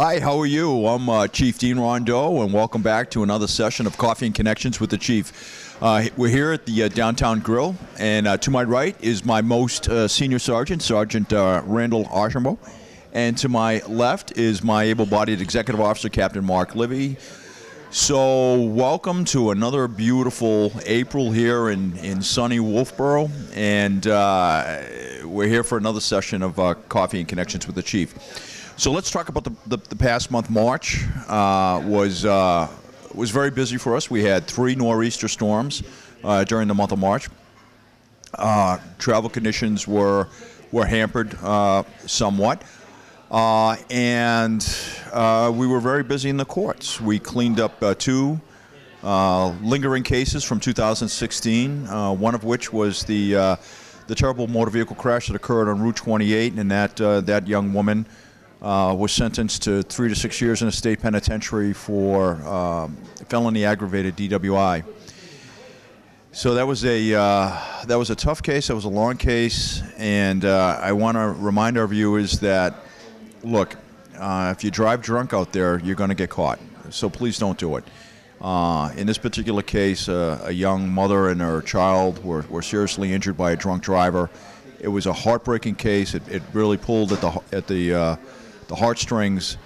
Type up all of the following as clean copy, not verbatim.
Hi, how are you? I'm Chief Dean Rondeau, and welcome back to another session of Coffee and Connections with the Chief. We're here at the Downtown Grill, and to my right is my most senior sergeant, Sergeant Randall Archambault, and to my left is my able-bodied Executive Officer, Captain Mark Livy. So welcome to another beautiful April here in sunny Wolfeboro, and we're here for another session of Coffee and Connections with the Chief. So let's talk about the past month. March was very busy for us. We had 3 nor'easter storms during the month of March. Travel conditions were hampered somewhat, and we were very busy in the courts. We cleaned up 2 lingering cases from 2016, one of which was the terrible motor vehicle crash that occurred on Route 28, and that young woman was sentenced to 3 to 6 years in a state penitentiary for felony aggravated DWI. So that was a tough case. That was a long case, and I want to remind our viewers that, look, if you drive drunk out there, you're going to get caught. So please don't do it. In this particular case, a young mother and her child were seriously injured by a drunk driver. It was a heartbreaking case. It really pulled at the heartstrings.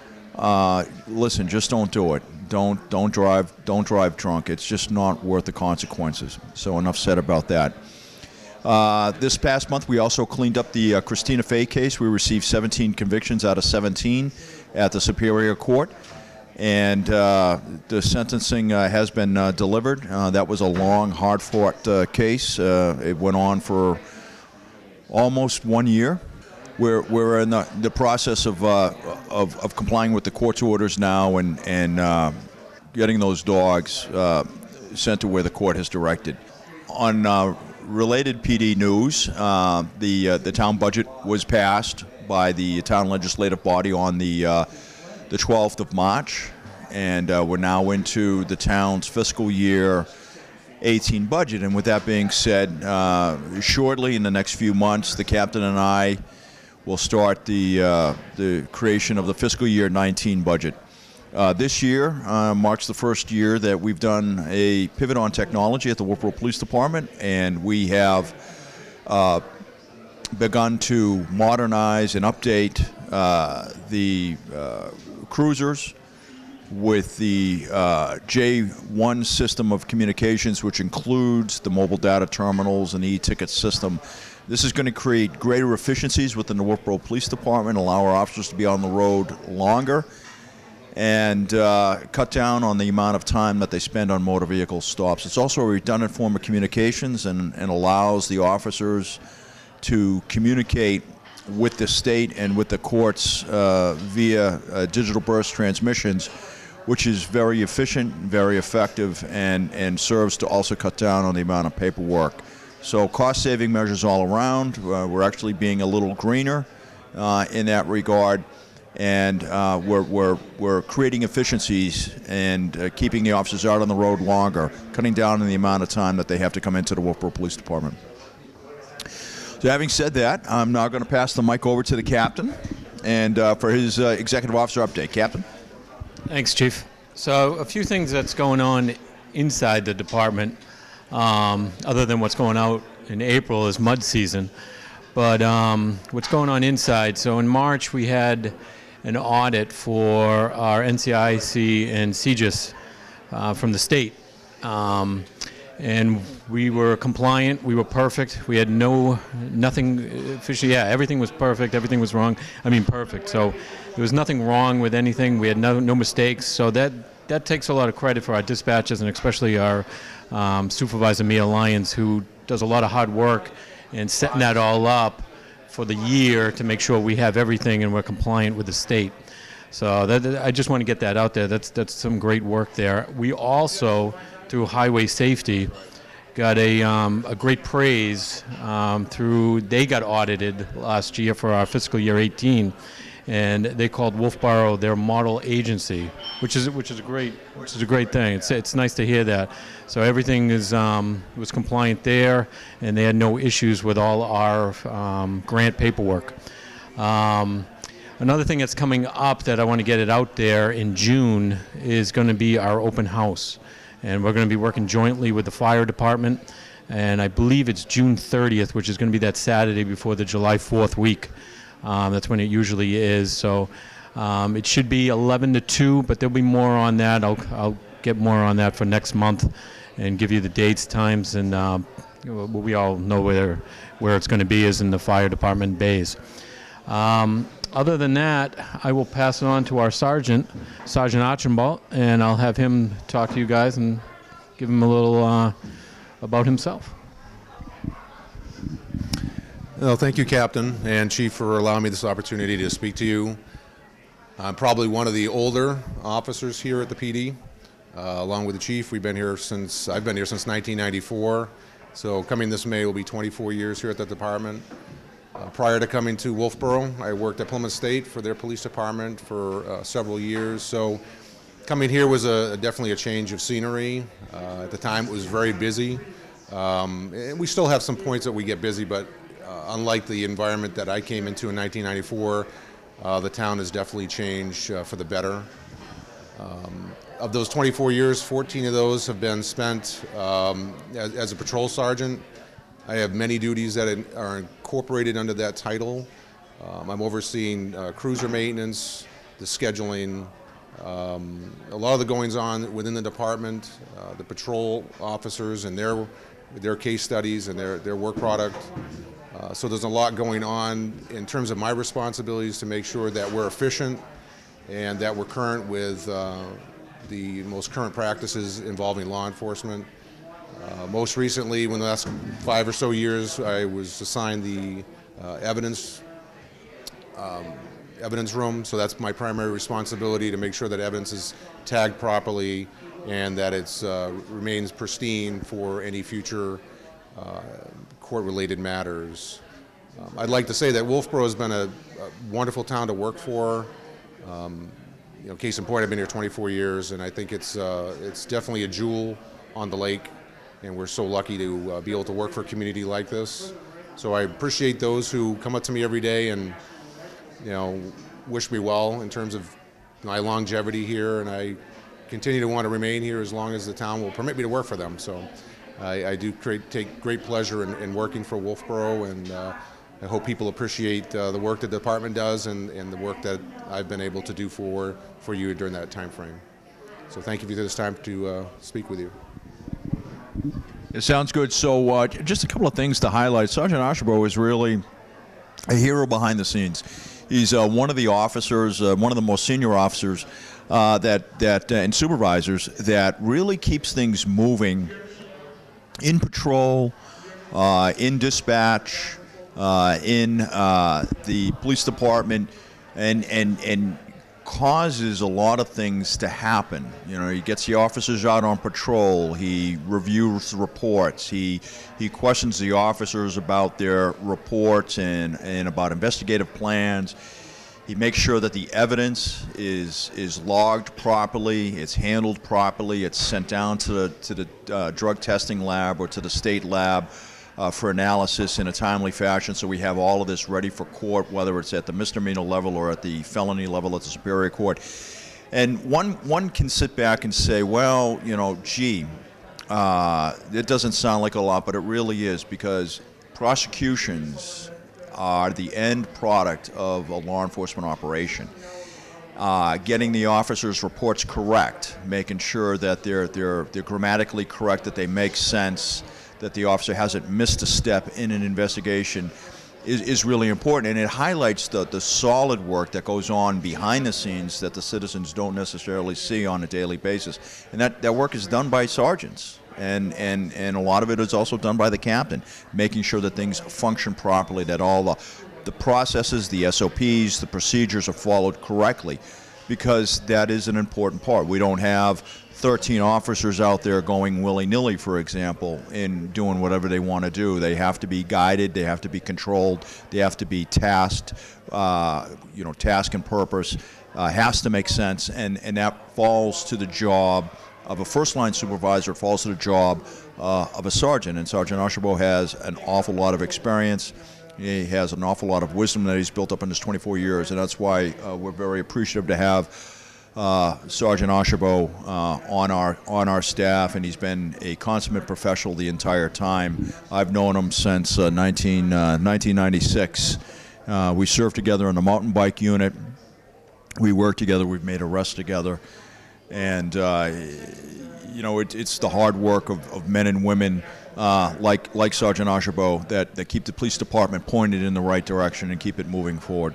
Listen, just don't do it. Don't drive drunk. It's just not worth the consequences. So enough said about that. This past month, we also cleaned up the Christina Fay case. We received 17 convictions out of 17 at the Superior Court, and the sentencing has been delivered. That was a long, hard-fought case. It went on for almost 1 year. We're in the process of complying with the court's orders now and getting those dogs sent to where the court has directed. On related PD news, the town budget was passed by the town legislative body on the 12th of March, and we're now into the town's fiscal year 18 budget. And with that being said, shortly in the next few months, the captain and I will start the creation of the fiscal year 19 budget. This year marks the first year that we've done a pivot on technology at the Wolfeboro Police Department, and we have begun to modernize and update the cruisers with the J1 system of communications, which includes the mobile data terminals and the e-ticket system. This is going to create greater efficiencies within the Wolfeboro Police Department, allow our officers to be on the road longer, and cut down on the amount of time that they spend on motor vehicle stops. It's also a redundant form of communications and allows the officers to communicate with the state and with the courts via digital burst transmissions, which is very efficient, very effective, and serves to also cut down on the amount of paperwork. So cost-saving measures all around. We're actually being a little greener in that regard, and we're creating efficiencies and keeping the officers out on the road longer, cutting down on the amount of time that they have to come into the Wolfeboro Police Department. So having said that, I'm now going to pass the mic over to the captain and for his executive officer update. Captain? Thanks, Chief. So a few things that's going on inside the department. Other than what's going out in April is mud season. But what's going on inside, so in March we had an audit for our NCIC and CGIS from the state. And we were compliant, we were perfect, we had nothing officially, everything was perfect, everything was wrong, perfect. So there was nothing wrong with anything, we had no mistakes, so that takes a lot of credit for our dispatchers and especially our Supervisor Mia Lyons, who does a lot of hard work in setting that all up for the year to make sure we have everything and we're compliant with the state. So I just want to get that out there. That's some great work there. We also, through highway safety, got a great praise they got audited last year for our fiscal year 18, and they called Wolfeboro their model agency, which is a great thing. It's nice to hear that. So everything was compliant there, and they had no issues with all our grant paperwork. Another thing that's coming up that I want to get it out there in June is going to be our open house. And we're going to be working jointly with the fire department. And I believe it's June 30th, which is going to be that Saturday before the July 4th week. That's when it usually is. So it should be 11 to 2, but there'll be more on that. I'll get more on that for next month and give you the dates, times, and we all know where it's going to be is in the fire department bays. Other than that, I will pass it on to our Sergeant Archambault, and I'll have him talk to you guys and give him a little about himself. Well, thank you, Captain and Chief, for allowing me this opportunity to speak to you. I'm probably one of the older officers here at the PD. Along with the Chief, I've been here since 1994. So coming this May will be 24 years here at the department. Prior to coming to Wolfeboro, I worked at Plymouth State for their police department for several years. So coming here was definitely a change of scenery. At the time, it was very busy. And we still have some points that we get busy, but unlike the environment that I came into in 1994, the town has definitely changed for the better. Of those 24 years, 14 of those have been spent as a patrol sergeant. I have many duties that are incorporated under that title. I'm overseeing cruiser maintenance, the scheduling, a lot of the goings-on within the department, the patrol officers and their case studies and their work product. So there's a lot going on in terms of my responsibilities to make sure that we're efficient and that we're current with the most current practices involving law enforcement. Most recently, in the last 5 or so years, I was assigned the evidence room, so that's my primary responsibility, to make sure that evidence is tagged properly and that it remains pristine for any future court-related matters. I'd like to say that Wolfeboro has been a wonderful town to work for. Case in point, I've been here 24 years, and I think it's definitely a jewel on the lake, and we're so lucky to be able to work for a community like this. So I appreciate those who come up to me every day and wish me well in terms of my longevity here, and I continue to want to remain here as long as the town will permit me to work for them. So I do take great pleasure in working for Wolfeboro, and I hope people appreciate the work the department does and the work that I've been able to do for you during that time frame. So thank you for this time to speak with you. It sounds good. So just a couple of things to highlight. Sergeant Archambault is really a hero behind the scenes. He's one of the officers, one of the most senior officers and supervisors that really keeps things moving in patrol, in dispatch, in the police department, and causes a lot of things to happen. He gets the officers out on patrol. He reviews the reports. He questions the officers about their reports and about investigative plans. He makes sure that the evidence is logged properly, it's handled properly, it's sent down to the drug testing lab or to the state lab for analysis in a timely fashion, so we have all of this ready for court, whether it's at the misdemeanor level or at the felony level at the Superior Court. And one can sit back and say, well, it doesn't sound like a lot, but it really is, because prosecutions are the end product of a law enforcement operation. Getting the officers' reports correct, making sure that they're grammatically correct, that they make sense, that the officer hasn't missed a step in an investigation is really important, and it highlights the solid work that goes on behind the scenes that the citizens don't necessarily see on a daily basis. And that work is done by sergeants, and a lot of it is also done by the captain, making sure that things function properly, that all the processes, the SOPs, the procedures are followed correctly, because that is an important part. We don't have 13 officers out there going willy-nilly, for example, in doing whatever they want to do. They have to be guided, they have to be controlled, they have to be tasked, task and purpose has to make sense, and that falls to the job of a first-line supervisor, it falls to the job of a sergeant, and Sergeant Archambault has an awful lot of experience. He has an awful lot of wisdom that he's built up in his 24 years, and that's why we're very appreciative to have Sergeant Auchebow on our staff, and he's been a consummate professional the entire time. I've known him since 1996. We served together in the mountain bike unit. We work together. We've made arrests together, and it's the hard work of men and women like Sergeant Auchebow that keep the police department pointed in the right direction and keep it moving forward.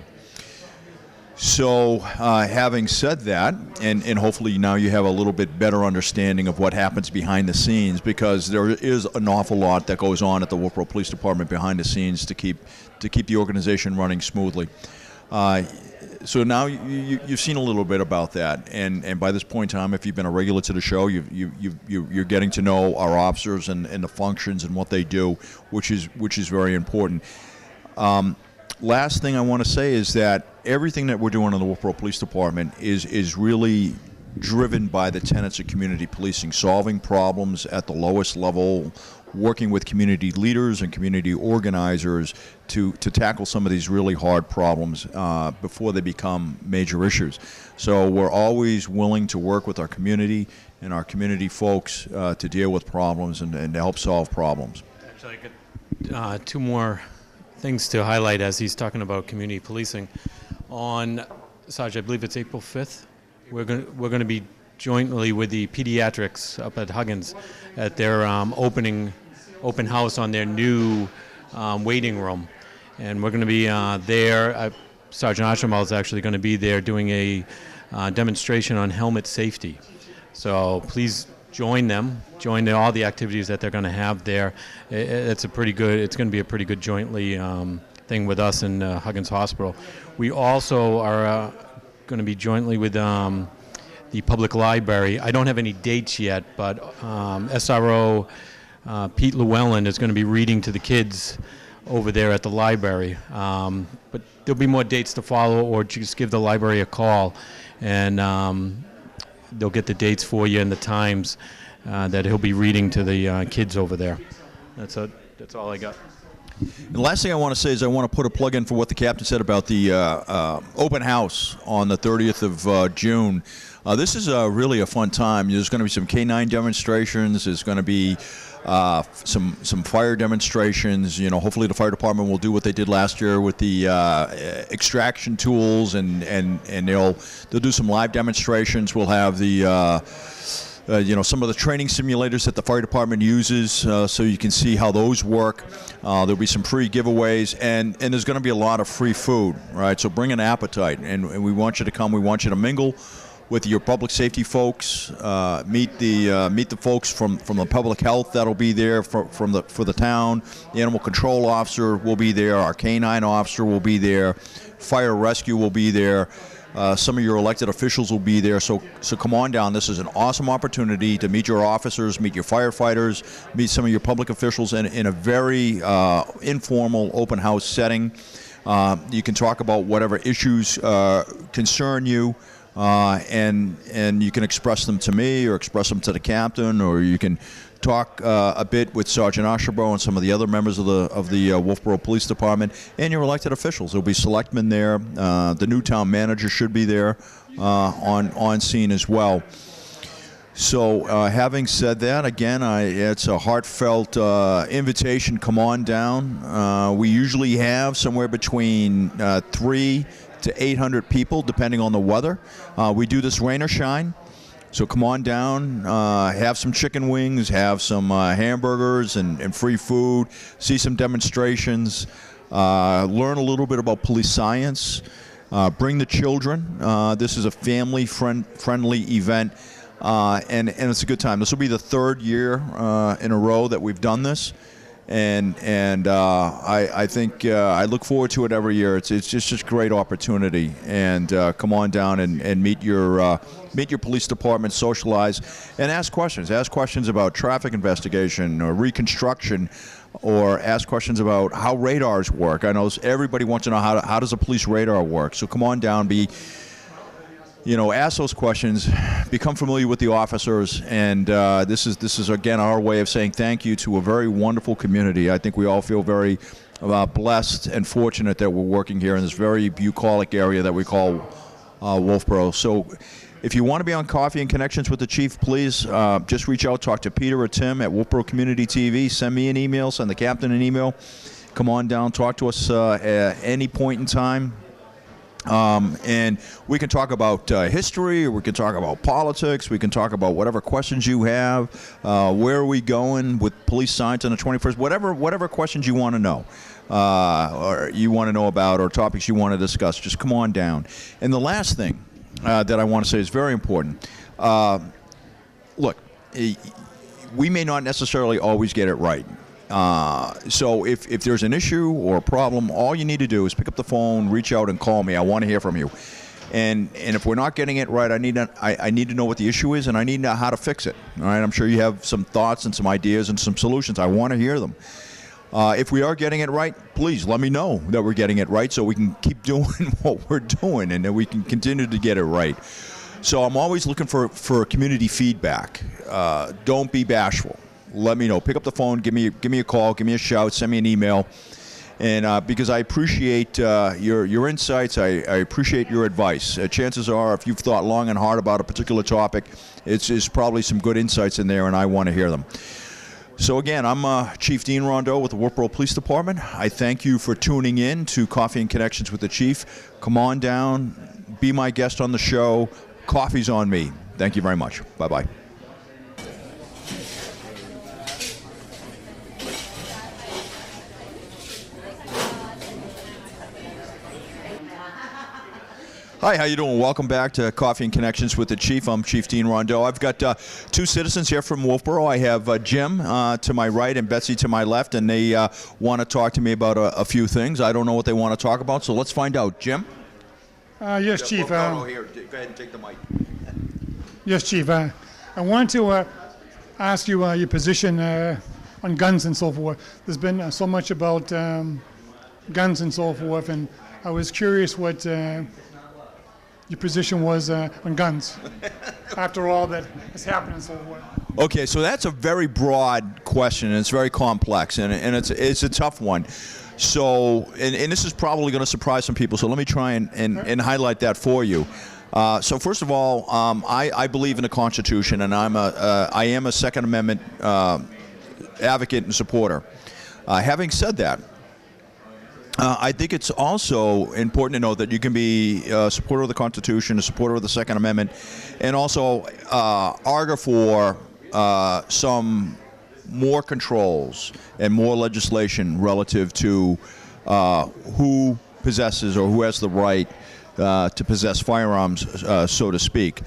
So having said that, and hopefully now you have a little bit better understanding of what happens behind the scenes, because there is an awful lot that goes on at the Wolfeboro Police Department behind the scenes to keep the organization running smoothly. So now you've seen a little bit about that, and by this point in time, if you've been a regular to the show, you're getting to know our officers and the functions and what they do, which is very important. Last thing I want to say is that everything that we're doing in the Wolfeboro Police Department is really driven by the tenets of community policing, solving problems at the lowest level, working with community leaders and community organizers to tackle some of these really hard problems before they become major issues. So we're always willing to work with our community and our community folks to deal with problems and to help solve problems. Actually, I got two more things to highlight as he's talking about community policing. On, Sarge, I believe it's April 5th, we're going to be jointly with the pediatrics up at Huggins at their open house on their new waiting room, and we're going to be there. Sergeant Archibald is actually going to be there doing a demonstration on helmet safety. So please join them. Join all the activities that they're going to have there. It's going to be a pretty good jointly thing with us and Huggins Hospital. We also are going to be jointly with the public library. I don't have any dates yet, but SRO Pete Llewellyn is going to be reading to the kids over there at the library. But there'll be more dates to follow, or just give the library a call, and they'll get the dates for you and the times that he'll be reading to the kids over there. That's all I got. And the last thing I want to say is I want to put a plug in for what the captain said about the open house on the 30th of June. This is really a fun time. There's going to be some K-9 demonstrations. There's going to be some fire demonstrations. Hopefully the fire department will do what they did last year with the extraction tools, and they'll do some live demonstrations. We'll have the some of the training simulators that the fire department uses, so you can see how those work. There'll be some free giveaways, and there's going to be a lot of free food, right? So bring an appetite, and we want you to come. We want you to mingle with your public safety folks, meet the folks from the public health that'll be there for the town. The animal control officer will be there. Our K-9 officer will be there. Fire rescue will be there. Some of your elected officials will be there, so come on down. This is an awesome opportunity to meet your officers, meet your firefighters, meet some of your public officials in a very informal open house setting. You can talk about whatever issues concern you, and you can express them to me or express them to the captain, or you can talk a bit with Sergeant Auchebow and some of the other members of the Wolfeboro Police Department and your elected officials. There'll be selectmen there. The new town manager should be there on scene as well. So having said that, again, it's a heartfelt invitation. Come on down. We usually have somewhere between 300 to 800 people, depending on the weather. We do this rain or shine. So come on down, have some chicken wings, have some hamburgers and free food, see some demonstrations, learn a little bit about police science, bring the children. This is a family-friendly event, and it's a good time. This will be the third year in a row that we've done this. And I think I look forward to it every year. It's just a great opportunity, and come on down and meet your police department, socialize, and ask questions. Ask questions about traffic investigation or reconstruction, or ask questions about how radars work. I know everybody wants to know how does a police radar work. So come on down, be ask those questions, become familiar with the officers, and this is again our way of saying thank you to a very wonderful community. I think we all feel very blessed and fortunate that we're working here in this very bucolic area that we call Wolfeboro. So if you want to be on Coffee and Connections with the Chief, please just reach out, talk to Peter or Tim at Wolfeboro Community TV, send me an email, send the captain an email. Come on down, talk to us at any point in time. And we can talk about history, or we can talk about politics, we can talk about whatever questions you have, where are we going with police science on the 21st, whatever questions you want to know, or you want to know about, or topics you want to discuss, just come on down. And the last thing that I want to say is very important. Look, we may not necessarily always get it right. So if there's an issue or a problem, all you need to do is pick up the phone, reach out, and call me. I want to hear from you. And if we're not getting it right, I need to know what the issue is, and I need to know how to fix it. All right, I'm sure you have some thoughts and some ideas and some solutions. I want to hear them. If we are getting it right, please let me know that we're getting it right, so we can keep doing what we're doing, and that we can continue to get it right. So I'm always looking for community feedback. Don't be bashful. Let me know. Pick up the phone. Give me a call. Give me a shout. Send me an email. And because I appreciate your insights, I appreciate your advice. Chances are, if you've thought long and hard about a particular topic, it's probably some good insights in there, and I want to hear them. So again, I'm Chief Dean Rondeau with the Wolfeboro Police Department. I thank you for tuning in to Coffee and Connections with the Chief. Come on down. Be my guest on the show. Coffee's on me. Thank you very much. Bye-bye. Hi, how you doing? Welcome back to Coffee and Connections with the Chief. I'm Chief Dean Rondeau. I've got two citizens here from Wolfeboro. I have Jim to my right and Betsy to my left, and they want to talk to me about a few things. I don't know what they want to talk about, so let's find out. Jim? Yes, Chief. Here, go ahead and take the mic. Yes, Chief. I wanted to ask you your position on guns and so forth. There's been so much about guns and so forth, and I was curious what your position was on guns after all that has happened and so forth. Okay, so that's a very broad question, and it's very complex, and it's a tough one. So, and this is probably going to surprise some people, so let me try and highlight that for you. So first of all, I believe in the Constitution, and I am a Second Amendment advocate and supporter. Having said that, I think it's also important to know that you can be a supporter of the Constitution, a supporter of the Second Amendment, and also argue for some more controls and more legislation relative to who possesses or who has the right to possess firearms, so to speak.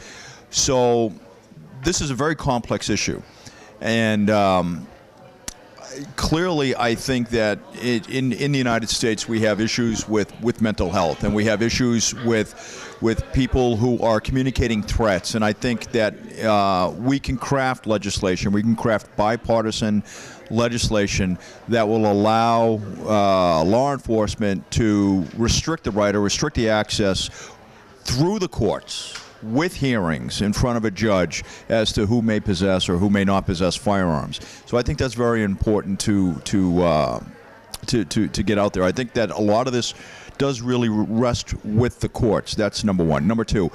So this is a very complex issue. And clearly, I think that in the United States we have issues with mental health, and we have issues with people who are communicating threats. And I think that we can craft legislation, we can craft bipartisan legislation that will allow law enforcement to restrict the right or restrict the access through the courts, with hearings in front of a judge as to who may possess or who may not possess firearms. So I think that's very important to get out there. I think that a lot of this does really rest with the courts. That's number one. Number two,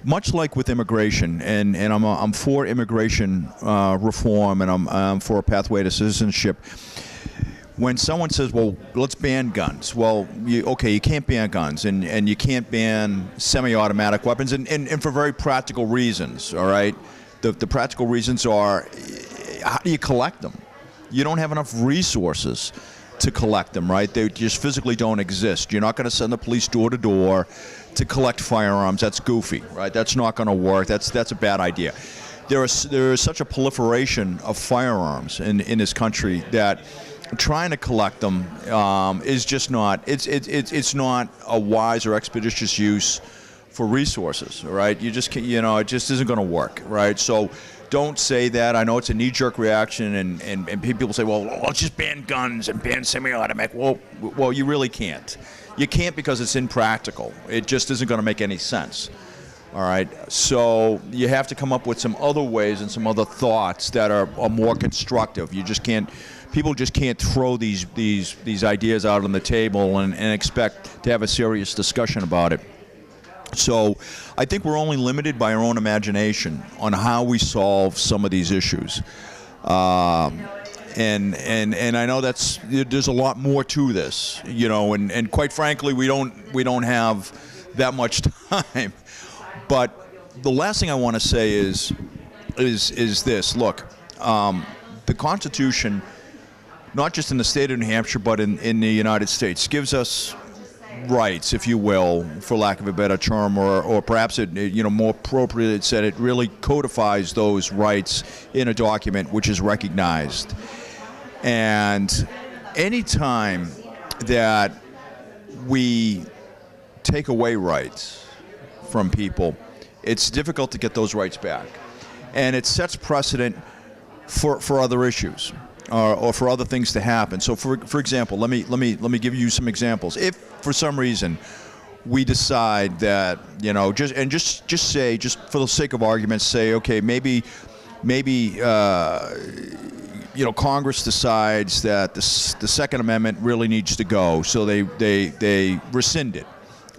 much like with immigration, and I'm for immigration reform, and I'm for a pathway to citizenship. When someone says, well, let's ban guns, well, you can't ban guns, and you can't ban semi-automatic weapons, and for very practical reasons, all right? The practical reasons are, how do you collect them? You don't have enough resources to collect them, right? They just physically don't exist. You're not going to send the police door to door to collect firearms. That's goofy, right? That's not going to work. That's a bad idea. There is such a proliferation of firearms in this country that trying to collect them is just not. It's not a wise or expeditious use for resources. Right? You just can't, it just isn't going to work. Right? So don't say that. I know it's a knee-jerk reaction, and people say, well, let's just ban guns and ban semi-automatic. Well, you really can't. You can't, because it's impractical. It just isn't going to make any sense. All right, so you have to come up with some other ways and some other thoughts that are more constructive. You just can't, people just can't throw these ideas out on the table and expect to have a serious discussion about it. So I think we're only limited by our own imagination on how we solve some of these issues. And I know there's a lot more to this, you know, and quite frankly, we don't have that much time. But the last thing I want to say is this. Look, the Constitution, not just in the state of New Hampshire, but in the United States, gives us rights, if you will, for lack of a better term, or perhaps it, you know, more appropriate, it said it really codifies those rights in a document which is recognized. And any time that we take away rights from people, it's difficult to get those rights back, and it sets precedent for other issues or for other things to happen. So, for example, let me give you some examples. If for some reason we decide that, you know, just for the sake of argument, say, okay, maybe you know, Congress decides that the Second Amendment really needs to go, so they rescind it.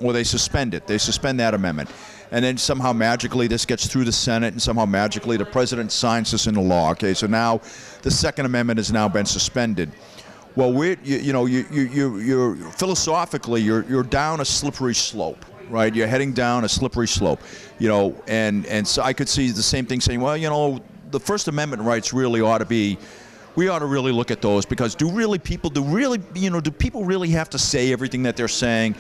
Or they suspend it. They suspend that amendment. And then somehow magically this gets through the Senate, and somehow magically the president signs this into law. Okay, so now the Second Amendment has now been suspended. Well, you're philosophically, you're down a slippery slope, right? You're heading down a slippery slope, you know, and so I could see the same thing saying, well, you know, the First Amendment rights really ought to be, we ought to really look at those, because do people really have to say everything that they're saying?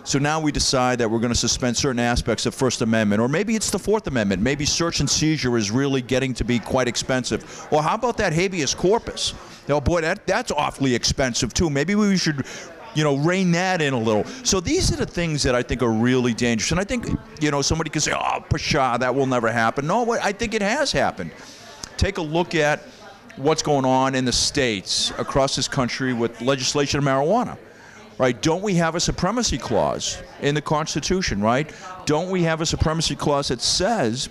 So now we decide that we're going to suspend certain aspects of First Amendment, or maybe it's the Fourth Amendment. Maybe search and seizure is really getting to be quite expensive. Or how about that habeas corpus? Oh boy, that's awfully expensive too. Maybe we should, you know, rein that in a little. So these are the things that I think are really dangerous. And I think, you know, somebody could say, oh, pshaw, that will never happen. No, I think it has happened. Take a look at what's going on in the states across this country with legislation of marijuana. Right? Don't we have a supremacy clause in the Constitution, right? Don't we have a supremacy clause that says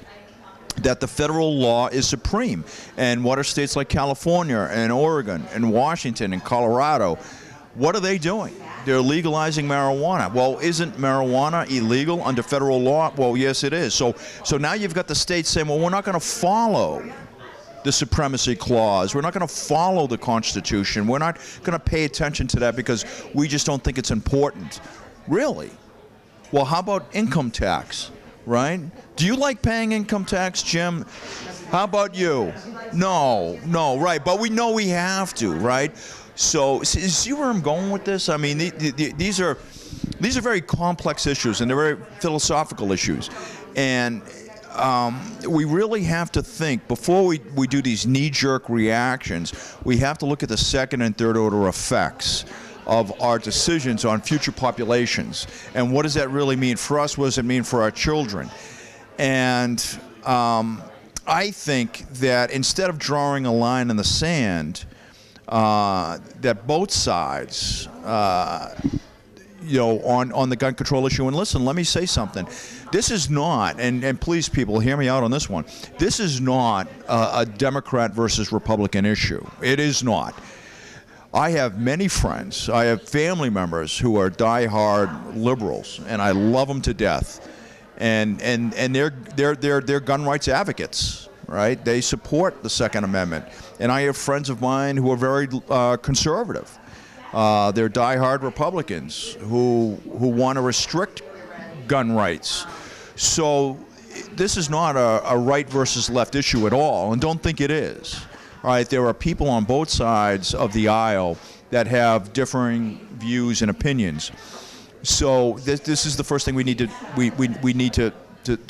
that the federal law is supreme? And what are states like California and Oregon and Washington and Colorado? What are they doing? They're legalizing marijuana. Well, isn't marijuana illegal under federal law? Well, yes, it is. So now you've got the states saying, well, we're not going to follow the supremacy clause. We're not going to follow the Constitution. We're not going to pay attention to that because we just don't think it's important. Really? Well, how about income tax, right? Do you like paying income tax, Jim? How about you? No, right. But we know we have to, right? So see where I'm going with this? I mean, these are very complex issues, and they're very philosophical issues. And we really have to think, before we do these knee-jerk reactions, we have to look at the second and third order effects of our decisions on future populations. And what does that really mean for us? What does it mean for our children? And I think that instead of drawing a line in the sand, that both sides, you know, on the gun control issue. And listen, let me say something. This is not, and please, people, hear me out on this one. This is not a Democrat versus Republican issue. It is not. I have many friends. I have family members who are diehard liberals, and I love them to death. And they're gun rights advocates, right? They support the Second Amendment. And I have friends of mine who are very conservative. They're diehard Republicans who want to restrict gun rights. So this is not a right versus left issue at all, and don't think it is. All right, there are people on both sides of the aisle that have differing views and opinions. So this is the first thing we need to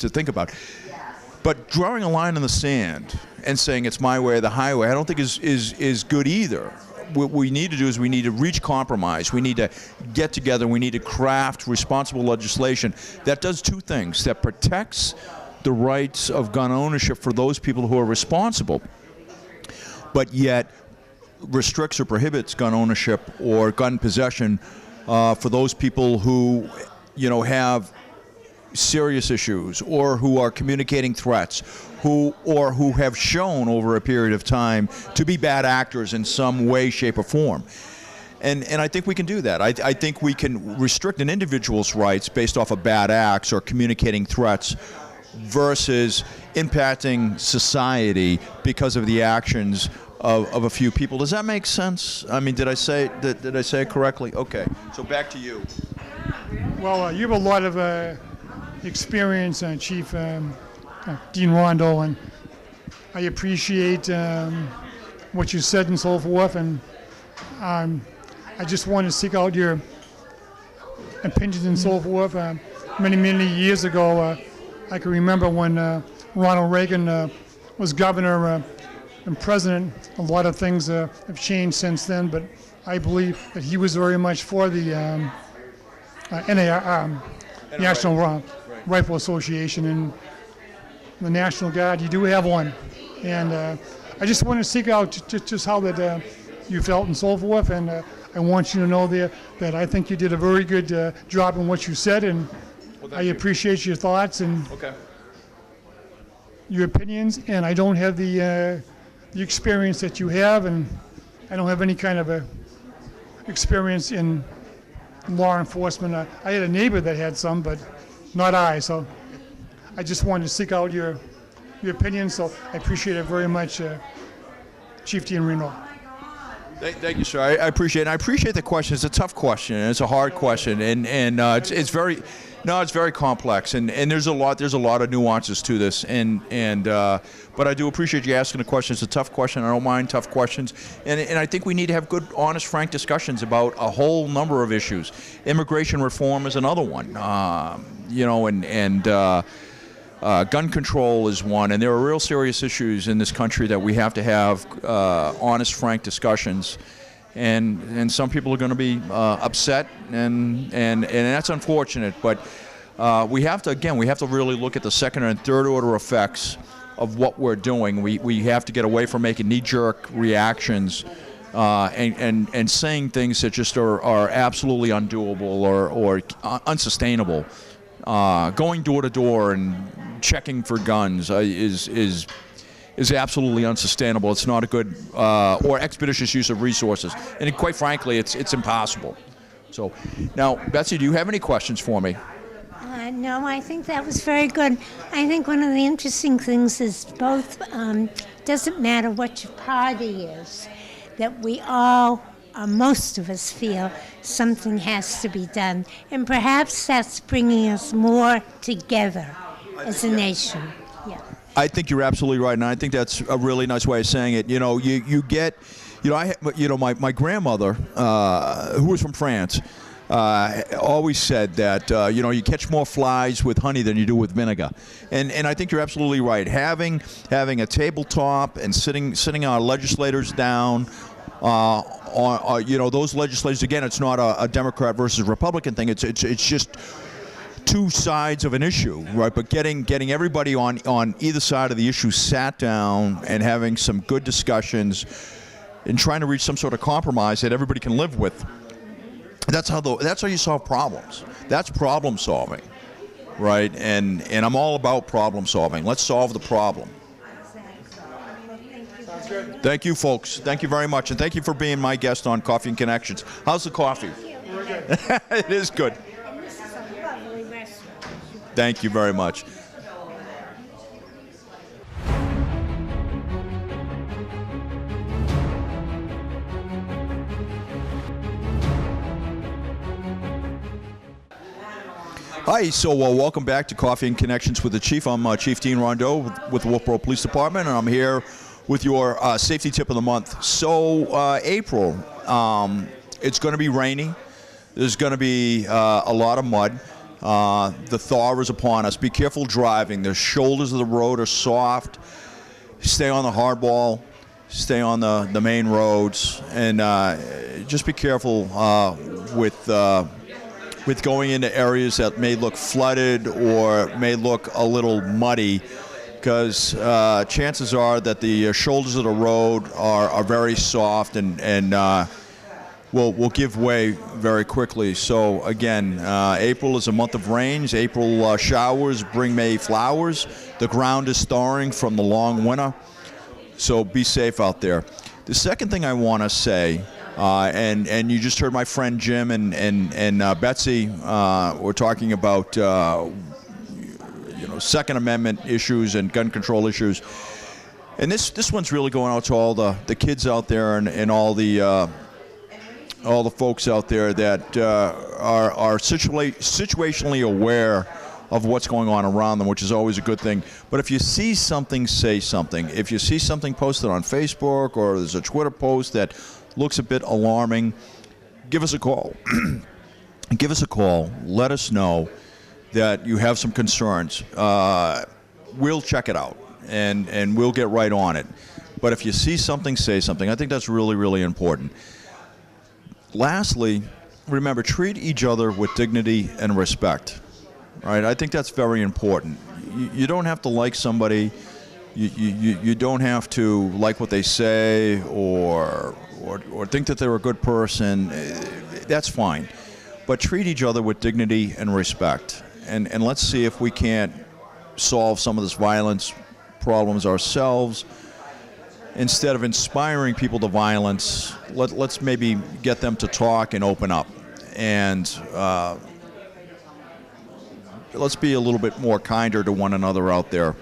think about. But drawing a line in the sand and saying it's my way or the highway, I don't think is good either. What we need to do is we need to reach compromise. We need to get together. We need to craft responsible legislation that does two things: that protects the rights of gun ownership for those people who are responsible, but yet restricts or prohibits gun ownership or gun possession for those people who, you know, have serious issues or who are communicating threats, who have shown over a period of time to be bad actors in some way, shape, or form. And I think we can do that. I think we can restrict an individual's rights based off of bad acts or communicating threats versus impacting society because of the actions of a few people. Does that make sense? I mean, did I say it correctly? Okay. So back to you. Well, you have a lot of experience, Chief Dean Rondo, and I appreciate what you said and so forth, and I just want to seek out your opinions and so forth. Many years ago, I can remember when Ronald Reagan was governor and president. A lot of things have changed since then, but I believe that he was very much for the National Rifle Association and the National Guard. You do have one, and I just want to seek out just how that you felt and so forth, and I want you to know that I think you did a very good job in what you said, and I appreciate your thoughts and your opinions, and I don't have the experience that you have, and I don't have any kind of experience in law enforcement. I had a neighbor that had some, but not I, so I just wanted to seek out your opinion, so I appreciate it very much, Chief Dean Reno. Thank you, sir. I appreciate it. I appreciate the question. It's a tough question, and it's a hard question, and it's very, it's very complex, and there's a lot of nuances to this, but I do appreciate you asking the question. It's a tough question. I don't mind tough questions, and I think we need to have good, honest, frank discussions about a whole number of issues. Immigration reform is another one, gun control is one, and there are real serious issues in this country that we have to have honest, frank discussions. And some people are going to be upset, and that's unfortunate. But we have to really look at the second and third order effects of what we're doing. We have to get away from making knee-jerk reactions and saying things that just are absolutely undoable or unsustainable. Going door to door and checking for guns is absolutely unsustainable. It's not a good or expeditious use of resources, and quite frankly, it's impossible. So, now, Betsy, do you have any questions for me? No, I think that was very good. I think one of the interesting things is both doesn't matter what your party is, that we all, most of us feel something has to be done, and perhaps that's bringing us more together as a nation. Yeah. I think you're absolutely right, and I think that's a really nice way of saying it. You get, my grandmother, who was from France, always said that you catch more flies with honey than you do with vinegar, and I think you're absolutely right. Having a tabletop and sitting our legislators down. Those legislators, again, it's not a Democrat versus Republican thing. It's just two sides of an issue, right? But getting everybody on either side of the issue sat down and having some good discussions and trying to reach some sort of compromise that everybody can live with. That's how you solve problems. That's problem solving, right? And I'm all about problem solving. Let's solve the problem. Thank you, folks. Thank you very much, and thank you for being my guest on Coffee and Connections. How's the coffee? Very good. It is good. And this is a lovely restaurant. Thank you very much. Hi, so welcome back to Coffee and Connections with the Chief. I'm Chief Dean Rondo with the Wolfeboro Police Department, and I'm here with your safety tip of the month. So April, it's going to be rainy. There's going to be a lot of mud. The thaw is upon us. Be careful driving. The shoulders of the road are soft. Stay on the hardball. Stay on the main roads, and just be careful with going into areas that may look flooded or may look a little muddy, because chances are that the shoulders of the road are very soft and will give way very quickly. So again, April is a month of rains. April showers bring May flowers. The ground is thawing from the long winter. So be safe out there. The second thing I want to say, and you just heard my friend Jim and Betsy were talking about Second Amendment issues and gun control issues. And this one's really going out to all the kids out there and all the folks out there that are situationally aware of what's going on around them, which is always a good thing. But if you see something, say something. If you see something posted on Facebook or there's a Twitter post that looks a bit alarming, give us a call. Give us a call. Let us know that you have some concerns. We'll check it out, and we'll get right on it. But if you see something, say something. I think that's really, really important. Lastly, remember, treat each other with dignity and respect. Right? I think that's very important. You don't have to like somebody. You don't have to like what they say or think that they're a good person. That's fine. But treat each other with dignity and respect. And let's see if we can't solve some of this violence problems ourselves. Instead of inspiring people to violence, let's maybe get them to talk and open up. And let's be a little bit more kinder to one another out there.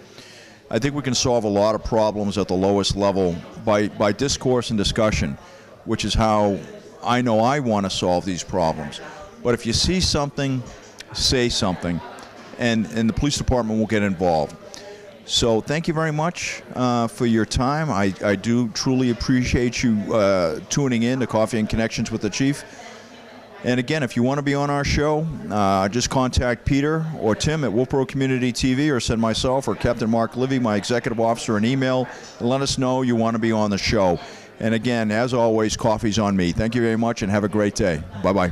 I think we can solve a lot of problems at the lowest level by discourse and discussion, which is how I know I want to solve these problems. But if you see something, say something, and the police department will get involved. So thank you very much for your time. I do truly appreciate you tuning in to Coffee and Connections with the Chief. And again, if you want to be on our show, just contact Peter or Tim at Wolfeboro Community TV, or send myself or Captain Mark Livy, my executive officer, an email and let us know you want to be on the show. And again, as always, coffee's on me. Thank you very much and have a great day. Bye-bye.